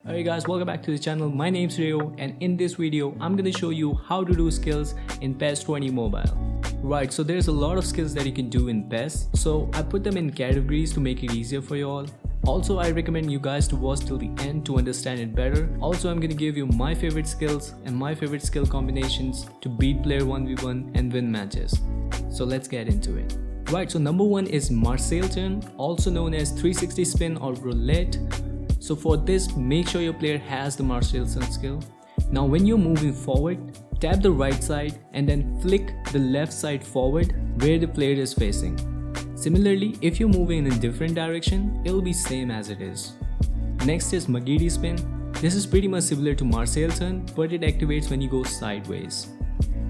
Alright guys, welcome back to the channel. My name's Rio and in this video I'm gonna show you how to do skills in PES 20 mobile. Right, so there's a lot of skills that you can do in PES, so I put them in categories to make it easier for you all. Also, I recommend you guys to watch till the end to understand it better. Also, I'm gonna give you my favorite skills and my favorite skill combinations to beat player 1v1 and win matches. So let's get into it. Right, so number one is Marseille Turn, also known as 360 spin or roulette. So for this, make sure your player has the Marseille Turn skill. Now when you're moving forward, tap the right side and then flick the left side forward where the player is facing. Similarly, if you're moving in a different direction, it'll be same as it is. Next is McGeady Spin. This is pretty much similar to Marseille Turn, but it activates when you go sideways.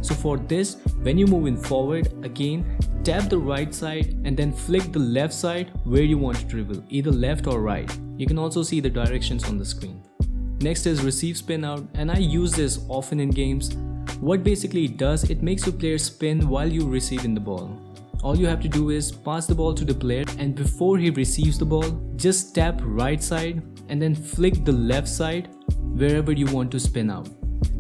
So for this, when you're moving forward, again, tap the right side and then flick the left side where you want to dribble, either left or right. You can also see the directions on the screen. Next is receive spin out, and I use this often in games. What basically it does, it makes your player spin while you're receiving the ball. All you have to do is pass the ball to the player, and before he receives the ball, just tap right side and then flick the left side wherever you want to spin out.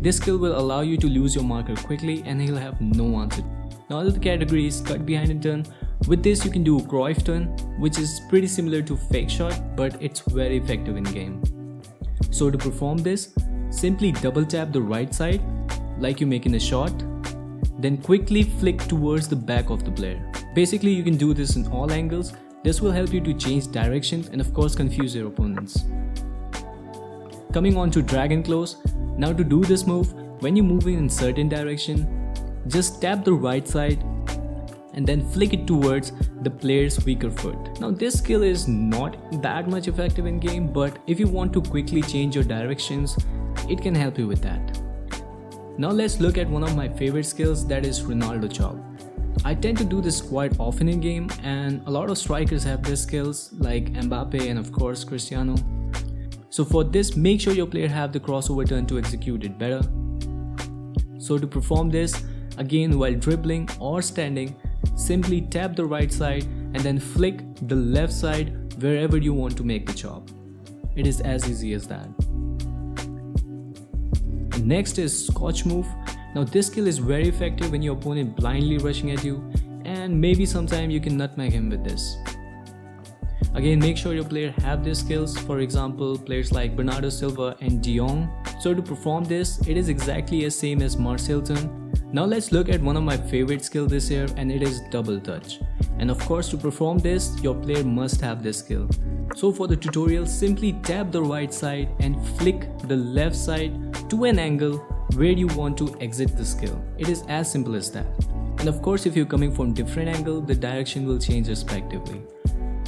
This skill will allow you to lose your marker quickly and he'll have no answer. Now the category is cut behind a turn. With this you can do Cruyff turn, which is pretty similar to fake shot, but it's very effective in game. So to perform this, simply double tap the right side like you're making a shot, then quickly flick towards the back of the player. Basically you can do this in all angles. This will help you to change directions and of course confuse your opponents. Coming on to drag and close. Now to do this move, when you're moving in certain direction, just tap the right side and then flick it towards the player's weaker foot. Now this skill is not that much effective in game, but if you want to quickly change your directions, it can help you with that. Now let's look at one of my favorite skills, that is Ronaldo chop. I tend to do this quite often in game and a lot of strikers have these skills like Mbappe and of course Cristiano. So for this, make sure your player have the crossover turn to execute it better. So to perform this, again while dribbling or standing, simply tap the right side and then flick the left side wherever you want to make the chop. It is as easy as that. Next is Scotch Move. Now this skill is very effective when your opponent blindly rushing at you, and maybe sometime you can nutmeg him with this. Again, make sure your player have these skills, for example players like Bernardo Silva and De Jong. So to perform this, it is exactly as same as Marseille Turn. Now let's look at one of my favorite skills this year, and it is double touch. And of course to perform this, your player must have this skill. So for the tutorial, simply tap the right side and flick the left side to an angle where you want to exit the skill. It is as simple as that. And of course if you're coming from different angle, the direction will change respectively.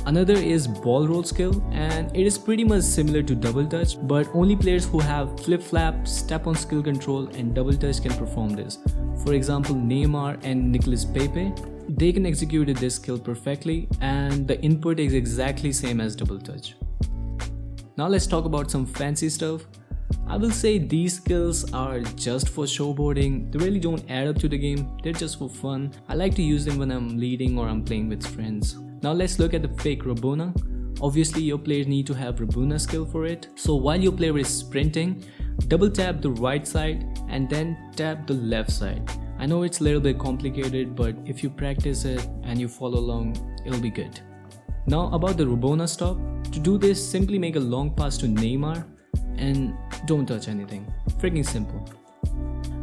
Another is ball roll skill, and it is pretty much similar to double touch, but only players who have flip flap, step on skill control and double touch can perform this. For example, Neymar and Nicolas Pepe, they can execute this skill perfectly and the input is exactly same as double touch. Now let's talk about some fancy stuff. I will say these skills are just for showboarding. They really don't add up to the game, they're just for fun. I like to use them when I'm leading or I'm playing with friends. Now let's look at the fake Rabona. Obviously your players need to have Rabona skill for it. So while your player is sprinting, double tap the right side and then tap the left side. I know it's a little bit complicated, but if you practice it and you follow along, it'll be good. Now about the Rabona stop. To do this, simply make a long pass to Neymar and don't touch anything. Freaking simple.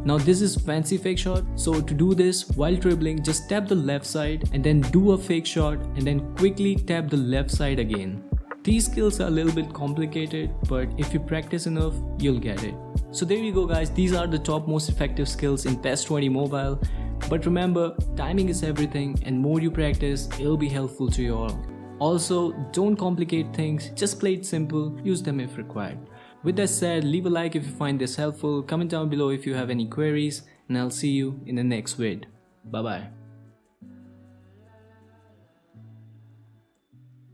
Now this is fancy fake shot. So to do this, while dribbling, just tap the left side and then do a fake shot and then quickly tap the left side again. These skills are a little bit complicated, but if you practice enough, you'll get it. So there you go guys, these are the top most effective skills in PES 20 mobile. But remember, timing is everything, and more you practice, it'll be helpful to you all. Also, don't complicate things, just play it simple, use them if required. With that said, leave a like if you find this helpful, comment down below if you have any queries, and I'll see you in the next vid. Bye bye.